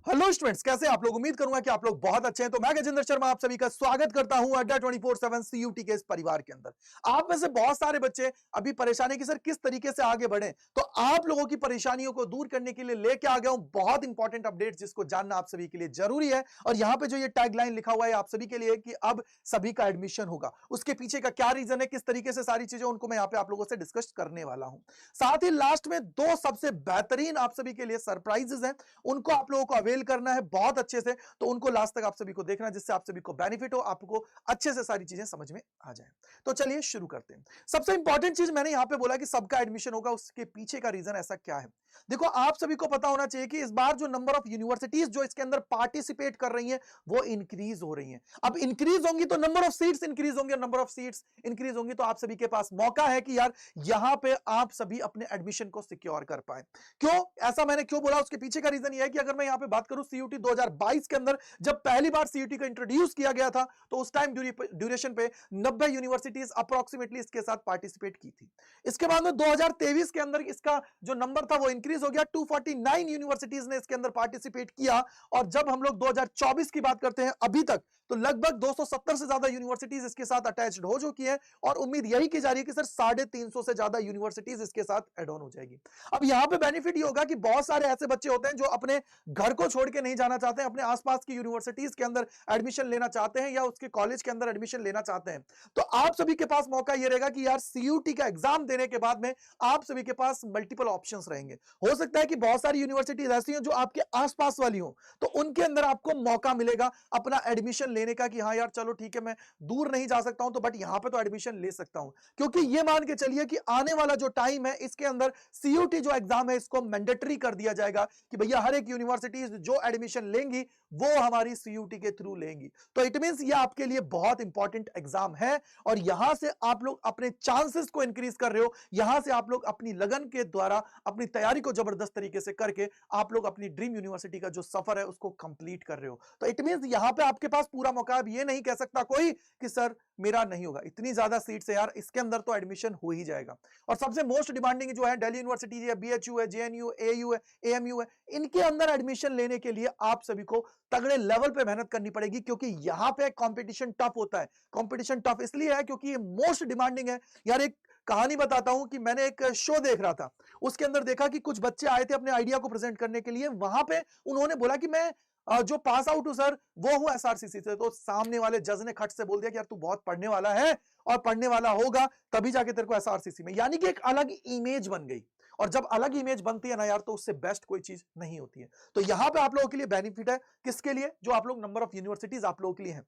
Hello students, कैसे हैं आप लोग। उम्मीद करूंगा कि आप लोग बहुत अच्छे हैं। तो मैं गजेंद्र शर्मा आप सभी का स्वागत करता हूं अड्डा 24/7 सीयूटी के इस परिवार के अंदर। आप में से बहुत सारे बच्चे अभी परेशानी कि सर किस तरीके से आगे बढ़ें, तो आप लोगों की परेशानियों को दूर करने के लिए लेके आ गया हूं बहुत इंपॉर्टेंट अपडेट, जिसको जानना आप सभी के लिए जरूरी है। और यहां पे जो ये टैगलाइन लिखा हुआ है आप सभी के लिए कि अब सभी का एडमिशन होगा, उसके पीछे का क्या रीजन है, किस तरीके से सारी चीजें उनको मैं यहां पे आप लोगों से डिस्कस करने वाला हूं। साथ ही लास्ट में दो सबसे बेहतरीन आप सभी के लिए सरप्राइजेस हैं, उनको आप लोगों को अवेल करना है बहुत अच्छे से। तो उनको लास्ट तक आप सभी को देखना है, जिससे आप सभी को बेनिफिट हो, आपको अच्छे से सारी चीजें समझ में आ जाए। तो चलिए शुरू करते हैं। सबसे इंपॉर्टेंट चीज मैंने यहां पे बोला कि सबका एडमिशन होगा, उसके पीछे का रीजन ऐसा क्या है। देखो, आप सभी को पता होना चाहिए कि इस बार जो नंबर ऑफ यूनिवर्सिटीज जो इसके अंदर पार्टिसिपेट कर रही हैं वो इंक्रीज हो रही हैं। अब इंक्रीज होंगी तो नंबर ऑफ सीट्स इंक्रीज होंगे, नंबर ऑफ सीट्स इंक्रीज होंगी तो आप सभी के पास मौका है कि यार यहां पे आप सभी अपने एडमिशन को सिक्योर कर पाए। क्यों ऐसा मैंने क्यों बोला, उसके पीछे का रीजन यह है कि अगर मैं यहां पे बात करूं सीयूटी 2022 के अंदर जब पहली बार सीयूटी को इंट्रोड्यूस किया गया था, तो उस टाइम ड्यूरेशन पे 90 यूनिवर्सिटीज अप्रोक्सीमेटली इसके साथ पार्टिसिपेट की थी। इसके बाद में 2023 के अंदर इसका जो नंबर था वो इंक्रीज हो गया, 249 यूनिवर्सिटीज ने इसके अंदर पार्टिसिपेट किया। और जब हम लोग 2024 की बात करते हैं अभी तक, तो लगभग 270 से ज्यादा यूनिवर्सिटीज इसके साथ अटैच्ड हो चुकी है। और उम्मीद यही की जा रही है कि सर 350 से ज्यादा यूनिवर्सिटीज इसके साथ एड ऑन हो जाएगी। अब यहां पे बेनिफिट ये होगा कि बहुत सारे ऐसे बच्चे होते हैं जो अपने घर को छोड़ के नहीं जाना चाहते हैं, अपने आसपास की यूनिवर्सिटीज के अंदर एडमिशन लेना चाहते हैं या उसके कॉलेज के अंदर एडमिशन लेना चाहते हैं। तो आप सभी के पास मौका ये रहेगा कि यार सीयूटी का एग्जाम देने के बाद में आप सभी के पास मल्टीपल ऑप्शंस रहेंगे। हो सकता है कि बहुत सारी यूनिवर्सिटीज ऐसी हो जो आपके आसपास वाली हो, तो उनके अंदर आपको मौका मिलेगा अपना एडमिशन लेने का कि हाँ यार चलो ठीक है, मैं दूर नहीं जा सकता हूं तो बट यहां पे तो एडमिशन ले सकता हूं। क्योंकि ये मान के चलिए कि आने वाला जो टाइम है इसके अंदर सीयूटी जो एग्जाम है इसको मैंडेटरी कर दिया जाएगा कि भैया हर एक यूनिवर्सिटी जो एडमिशन लेंगी वो हमारी सीयूटी के थ्रू लेंगी। तो इट मींस ये आपके लिए बहुत इंपॉर्टेंट एग्जाम है और यहां से आप लोग अपने चांसेस को इंक्रीज कर रहे हो। यहां से आप लोग अपनी लगन के द्वारा अपनी तैयारी को जबरदस्त तरीके से करके आप लोग अपनी ड्रीम यूनिवर्सिटी का जो सफर है उसको कंप्लीट कर रहे हो। तो इट मींस यहां पे आपके पास पूरा मौका। अब ये नहीं कह सकता कोई कि सर मेरा नहीं होगा, इतनी ज्यादा सीट्स है यार, इसके अंदर तो एडमिशन हो ही जाएगा। और सबसे मोस्ट डिमांडिंग जो है दिल्ली यूनिवर्सिटी है, बीएचयू है, जेएनयू, एयू है, एएमयू है, इनके अंदर एडमिशन लेने के लिए आप सभी को तगड़े लेवल पे मेहनत करनी पड़ेगी, क्योंकि यहां पे कंपटीशन टफ होता है। कंपटीशन टफ इसलिए है क्योंकि ये मोस्ट डिमांडिंग है। यार एक कहानी बताता हूं कि मैंने एक शो देख रहा था, उसके अंदर देखा कि कुछ बच्चे आए थे अपने आइडिया को प्रेजेंट करने के लिए। वहां पे उन्होंने बोला कि मैं जो पास आउट हूं सर वो हूं एसआरसीसी से। तो सामने वाले जज ने खट से बोल दिया कि यार तू बहुत पढ़ने वाला है और पढ़ने वाला होगा तभी जाके तेरे को एसआरसीसी में, यानी कि एक अलग इमेज बन गई। और जब अलग इमेज बनती है ना यार, तो उससे बेस्ट कोई चीज नहीं होती है। तो यहां पे आप लोगों के लिए बेनिफिट है, किसके लिए, जो आप लोग नंबर ऑफ यूनिवर्सिटीज आप लोगों के लिए है,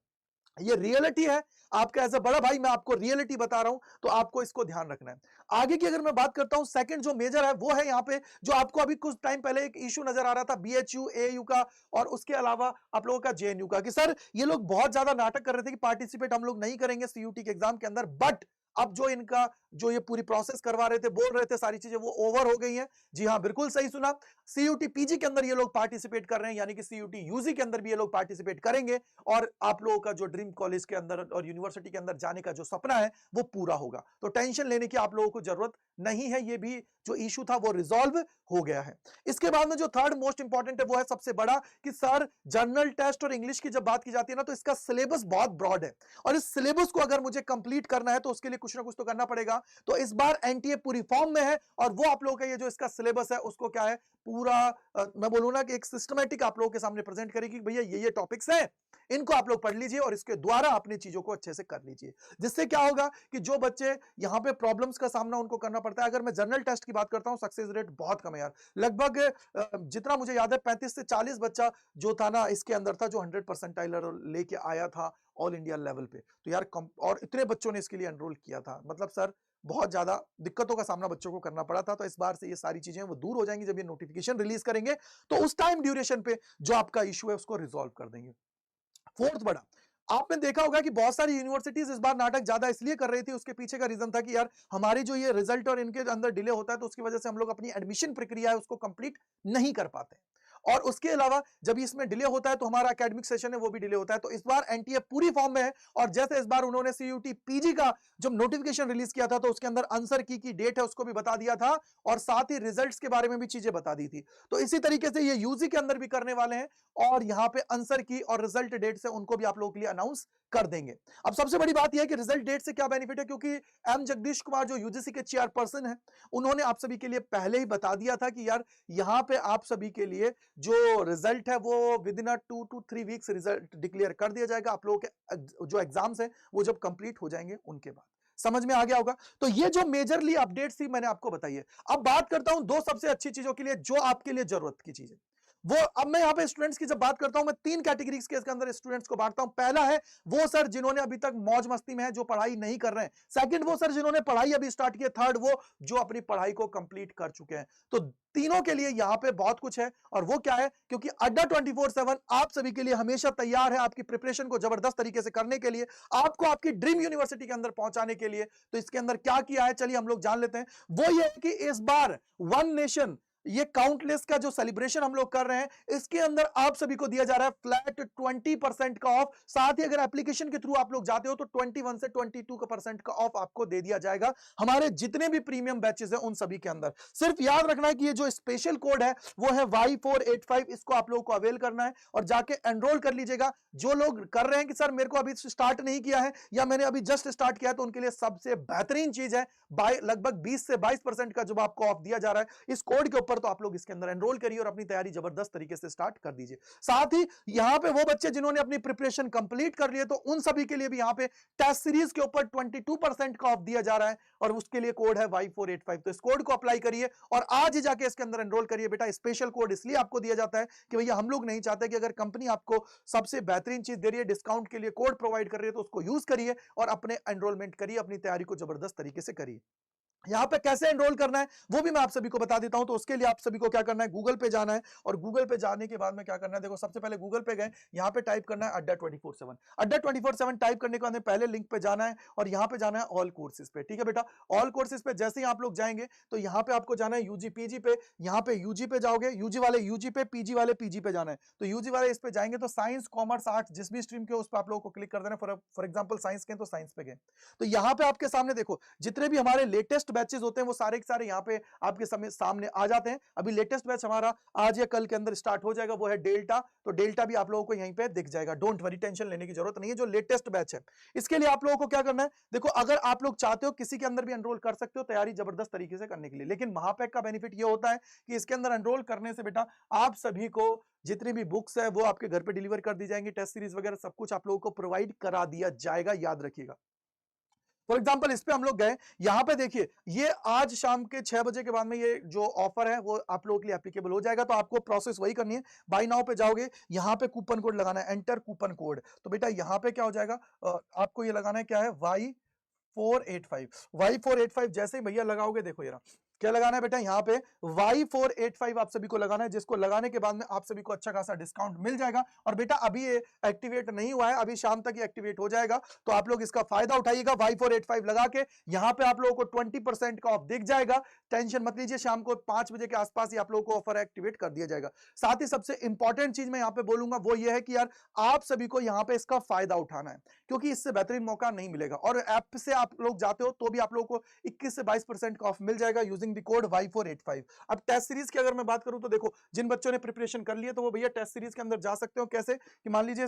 ये रियलिटी है। आपका एज अ बड़ा भाई मैं आपको रियलिटी बता रहा हूं, तो आपको इसको ध्यान रखना है। आगे की अगर मैं बात करता हूं, सेकंड जो मेजर है वो है यहाँ पे, जो आपको अभी कुछ टाइम पहले एक इशू नजर आ रहा था बीएचयू एयू का और उसके अलावा आप लोगों का जेएनयू का, कि सर ये लोग बहुत ज्यादा नाटक कर रहे थे कि पार्टिसिपेट हम लोग नहीं करेंगे सीयूटी के एग्जाम के अंदर, बट अब जो इनका जो ये पूरी प्रोसेस करवा रहे थे, बोल रहे थे सारी चीजें वो ओवर हो गई हैं। जी हाँ, बिल्कुल सही सुना। सीयूटी पीजी के अंदर ये लोग पार्टिसिपेट कर रहे हैं, यानी कि सीयूटी यूजी के अंदर भी ये लोग पार्टिसिपेट करेंगे और आप लोगों का जो ड्रीम कॉलेज के अंदर और यूनिवर्सिटी के अंदर जाने का जो सपना है वो पूरा होगा। तो टेंशन लेने की आप लोगों को जरूरत नहीं है, ये भी जो इशू था वो रिजॉल्व हो गया है। इसके बाद में जो थर्ड मोस्ट इंपॉर्टेंट है वो है सबसे बड़ा, कि सर जर्नल टेस्ट और इंग्लिश की जब बात की जाती है ना, तो इसका सिलेबस बहुत ब्रॉड है और इस सिलेबस को अगर मुझे कंप्लीट करना है तो उसके लिए कुछ ना कुछ तो करना पड़ेगा। तो इस बार एनटीए पूरी फॉर्म में है और वो आप लोगों का ये जो इसका सिलेबस है उसको क्या है, पूरा मैं बोलूं ना कि एक सिस्टमैटिक आप लोगों के सामने प्रेजेंट करेगी। भैया ये टॉपिक्स हैं, इनको आप लोग पढ़ लीजिए और इसके द्वारा अपनी चीजों को अच्छे से कर लीजिए। जिससे क्या होगा कि जो बच्चे यहां पे प्रॉब्लम्स का सामना उनको करना पड़ता है, अगर मैं जनरल टेस्ट की बात करता हूं, सक्सेस रेट बहुत कम है यार। लगभग जितना मुझे याद है 35 से 40 बच्चा जो था ना इसके अंदर था, जो 100% लेके आया था ऑल इंडिया लेवल पे। तो यार और इतने बच्चों ने इसके लिए एनरोल किया था, मतलब सर बहुत ज्यादा दिक्कतों का सामना बच्चों को करना पड़ा था। तो इस बार से ये सारी चीजें वो दूर हो जाएंगी जब ये नोटिफिकेशन रिलीज करेंगे, तो उस टाइम ड्यूरेशन पे जो आपका इशू है उसको रिजॉल्व कर देंगे। फोर्थ बड़ा, आपने देखा होगा कि बहुत सारी यूनिवर्सिटीज इस बार नाटक ज्यादा इसलिए कर रही थी, उसके पीछे का रीजन था कि यार हमारी जो ये रिजल्ट और इनके अंदर डिले होता है तो उसकी वजह से हम लोग अपनी एडमिशन प्रक्रिया है उसको कंप्लीट नहीं कर पाते। और उसके अलावा जब इसमें डिले होता है तो हमारा एकेडमिक सेशन है वो भी डिले होता है। तो इस बार एनटीए पूरी फॉर्म में है और जैसे इस बार उन्होंने सीयूटी पीजी का जब नोटिफिकेशन रिलीज किया था तो उसके अंदर आंसर की डेट है उसको भी बता दिया था और साथ ही रिजल्ट्स के बारे में भी चीजें बता दी थी। तो इसी तरीके से ये यूजी के अंदर भी करने वाले हैं और यहां पे आंसर की और रिजल्ट डेट से उनको भी आप लोगों के लिए अनाउंस कर देंगे। अब सबसे बड़ी बात यह है कि रिजल्ट डेट से क्या बेनिफिट है, क्योंकि एम जगदीश कुमार जो यूजीसी के चेयरपर्सन है उन्होंने आप सभी के लिए पहले ही बता दिया था कि यार यहां पे आप सभी के लिए जो रिजल्ट है वो with in 2 to 3 weeks result declare कर दिया जाएगा आप लोगों के जो एग्जाम्स हैं वो जब कंप्लीट हो जाएंगे उनके बाद। समझ में आ गया होगा। तो ये जो मेजरली अपडेट्स थी मैंने आपको बताई है। अब बात करता हूं दो सबसे अच्छी चीजों के लिए जो आपके लिए जरूरत की चीजें वो। अब मैं यहां पे स्टूडेंट्स की जब बात करता हूं मैं 3 कैटेगरीज के इसके अंदर स्टूडेंट्स को बांटता हूं। पहला है वो सर जिन्होंने अभी तक मौज मस्ती में है जो पढ़ाई नहीं कर रहे हैं। सेकंड वो सर जिन्होंने पढ़ाई अभी स्टार्ट की है। थर्ड वो जो अपनी पढ़ाई को कंप्लीट कर चुके हैं। तो तीनों के लिए यहां पे बहुत कुछ है और वो क्या है, क्योंकि अड्डा 24/7 आप सभी के लिए हमेशा तैयार है आपकी प्रिपरेशन को जबरदस्त तरीके से करने के लिए, आपको आपकी ड्रीम यूनिवर्सिटी के अंदर पहुंचाने के लिए। तो इसके अंदर क्या किया है चलिए हम लोग जान लेते हैं। वो ये है कि इस बार वन नेशन ये काउंटलेस का जो सेलिब्रेशन हम लोग कर रहे हैं इसके अंदर आप सभी को दिया जा रहा है फ्लैट 20% का ऑफ। साथ ही अगर एप्लीकेशन के थ्रू आप लोग जाते हो तो 21 से 22% का ऑफ आपको दे दिया जाएगा हमारे जितने भी प्रीमियम बैचेस हैं उन सभी के अंदर। सिर्फ याद रखना है कि ये जो स्पेशल कोड है वो है Y485, इसको आप लोगों को अवेल करना है और जाके एनरोल कर लीजिएगा। जो लोग कर रहे हैं कि सर मेरे को अभी स्टार्ट नहीं किया है या मैंने अभी जस्ट स्टार्ट किया है तो उनके लिए सबसे बेहतरीन चीज है लगभग 20 से 22% का जब आपको ऑफ दिया जा रहा है इस कोड के ऊपर, तो आप लोग इसके अंदर एनरोल करिए और अपनी तैयारी जबरदस्त तरीके से स्टार्ट कर दीजिए। साथ ही यहां पे वो बच्चे जिन्होंने अपनी प्रिपरेशन कंप्लीट कर लिए तो उन सभी के लिए भी यहां पे टेस्ट सीरीज के ऊपर 22% का ऑफ दिया जा रहा है और उसके लिए कोड है Y485। तो इस कोड को अप्लाई करिए और आज ही जाके इसके अंदर एनरोल करिए। बेटा स्पेशल कोड इसलिए आपको दिया जाता है कि भैया हम लोग नहीं चाहते कि अगर कंपनी आपको सबसे बेहतरीन चीज दे रही है, डिस्काउंट के लिए कोड प्रोवाइड कर रही है, तो उसको यूज करिए और अपने एनरोलमेंट करिए, अपनी तैयारी को जबरदस्त तरीके से करिए। यहां पे कैसे एनरोल करना है वो भी मैं आप सभी को बता देता हूं। तो उसके लिए आप सभी को क्या करना है, गूगल पे जाना है और गूगल पे जाने के बाद में क्या करना है, देखो सबसे पहले गूगल पे गए, यहां पे टाइप करना है अड्डा 24/7। अड्डा 24/7 टाइप करने के बाद में पहले लिंक पे जाना है और यहां पे जाना है ऑल कोर्सेज पे। ठीक है बेटा, ऑल कोर्सेज पे जैसे ही आप लोग जाएंगे तो यहां पे आपको जाना है यूजी पीजी पे। यहां पे यूजी पे जाओगे, यूजी वाले यूजी पे, पीजी वाले पीजी पे जाना है। तो यूजी वाले इस पे जाएंगे तो साइंस कॉमर्स आर्ट्स जिस भी स्ट्रीम के उस पर आप लोगों को क्लिक कर देना। फॉर एग्जाम्पल साइंस के तो साइंस पे गए तो यहां पे आपके सामने देखो जितने भी हमारे लेटेस्ट बैचेस होते हैं वो सारे के सारे यहाँ पे आपके सामने आ जाते हैं। अभी लेटेस्ट बैच हमारा आज या कल के अंदर स्टार्ट हो जाएगा, वो है डेल्टा। तो डेल्टा भी आप लोगों को यहीं पे दिख जाएगा। डोंट वरी, टेंशन लेने की जरूरत नहीं है। जो लेटेस्ट बैच है इसके लिए आप लोगों को क्या करना है, देखो अगर आप लोग चाहते हो किसी के अंदर भी एनरोल कर सकते हो तैयारी जबरदस्त तरीके से करने के लिए। लेकिन महापैक का बेनिफिट ये होता है कि इसके अंदर एनरोल करने से बेटा आप सभी को जितनी भी बुक्स है वो आपके घर पे डिलीवर कर दी जाएंगी, टेस्ट सीरीज वगैरह सब कुछ आप लोगों को प्रोवाइड करा दिया जाएगा, याद रखिएगा। फॉर एग्जाम्पल इस पे हम लोग गए, यहां पे देखिए ये आज शाम के 6 बजे के बाद में ये जो ऑफर है वो आप लोगों के लिए एप्लीकेबल हो जाएगा। तो आपको प्रोसेस वही करनी है, बाय नाउ पे जाओगे, यहां पे कूपन कोड लगाना है, एंटर कूपन कोड। तो बेटा यहां पे क्या हो जाएगा, आपको ये लगाना है क्या है, Y485 जैसे ही भैया लगाओगे, देखो ये क्या लगाना है बेटा, यहाँ पे Y485 आप सभी को लगाना है, जिसको लगाने के बाद में आप सभी को अच्छा खासा डिस्काउंट मिल जाएगा। और बेटा अभी ये एक्टिवेट नहीं हुआ है, अभी शाम तक ये एक्टिवेट हो जाएगा, तो आप लोग इसका फायदा उठाइएगा। Y485 लगा के यहाँ पे आप लोगों को 20% का ऑफ दिख जाएगा। टेंशन मत लीजिए, शाम को 5 बजे के आसपास ही आप लोगों को ऑफर एक्टिवेट कर दिया जाएगा। साथ ही सबसे इंपॉर्टेंट चीज मैं यहाँ पे बोलूंगा वो ये है कि यार आप सभी को यहाँ पे इसका फायदा उठाना है, क्योंकि इससे बेहतरीन मौका नहीं मिलेगा। और ऐप से आप लोग जाते हो तो भी आप लोगों को 21 से 22% का ऑफ मिल जाएगा यूजिंग द कोड Y485। अब टेस्ट सीरीज की अगर मैं बात करूं तो देखो जिन बच्चों ने प्रिपरेशन कर ली है तो वो भैया टेस्ट सीरीज के अंदर जा सकते हो। कैसे कि मान लीजिए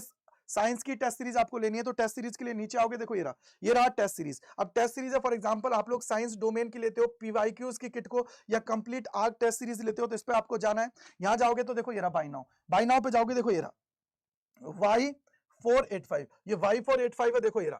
साइंस की टेस्ट सीरीज आपको लेनी है तो टेस्ट सीरीज के लिए नीचे आओगे, देखो ये रहा टेस्ट सीरीज। अब टेस्ट सीरीज है, फॉर एग्जांपल आप लोग साइंस डोमेन की लेते हो पीवाईक्यूज की किट को या कंप्लीट आर्क टेस्ट सीरीज लेते हो तो इस पे आपको जाना है। यहां जाओगे तो देखो ये रहा बाय नाउ पे जाओगे, देखो ये रहा Y485, ये Y485 है, देखो ये रहा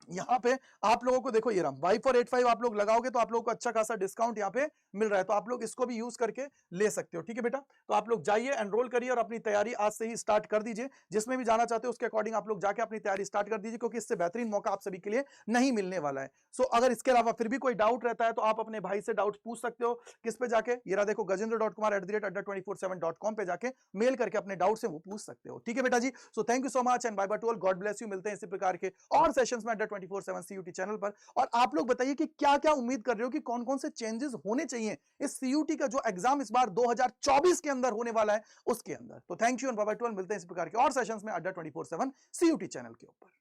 यहाँ पे आप लोगों को, देखो ये रहा Y485 आप लोग लगाओगे तो आप लोगों को अच्छा खासा डिस्काउंट यहाँ पे मिल रहा है, तो आप लोग इसको भी यूज करके ले सकते हो। ठीक है बेटा, तो आप लोग जाइए, एनरोल करिए और अपनी तैयारी आज से ही स्टार्ट कर दीजिए। जिसमें भी जाना चाहते हो उसके अकॉर्डिंग आप लोग जाके अपनी तैयारी स्टार्ट कर दीजिए, क्योंकि इससे बेहतरीन मौका आप सभी के लिए नहीं मिलने वाला है। सो अगर इसके अलावा फिर भी कोई डाउट रहता है तो आप अपने भाई से डाउट पूछ सकते हो। किस पे जाके, ये रहा देखो gajendra.kumar@adda247.com पे जाके मेल करके अपने डाउट से वो पूछ सकते हो। ठीक है बेटा जी, so thank you so much and bye bye to all, God bless you. मिलते हैं इसी प्रकार के और सेशंस में 24/7 CUT चैनल पर। और आप लोग बताइए कि क्या-क्या उम्मीद कर रहे हो कि कौन-कौन से चेंजेस होने चाहिए इस CUT का जो एग्जाम इस बार 2024 के अंदर होने वाला है उसके अंदर। तो thank you and bye bye, मिलते हैं इस प्रकार के और सेशंस में अड्डा 24/7 CUT चैनल के ऊपर।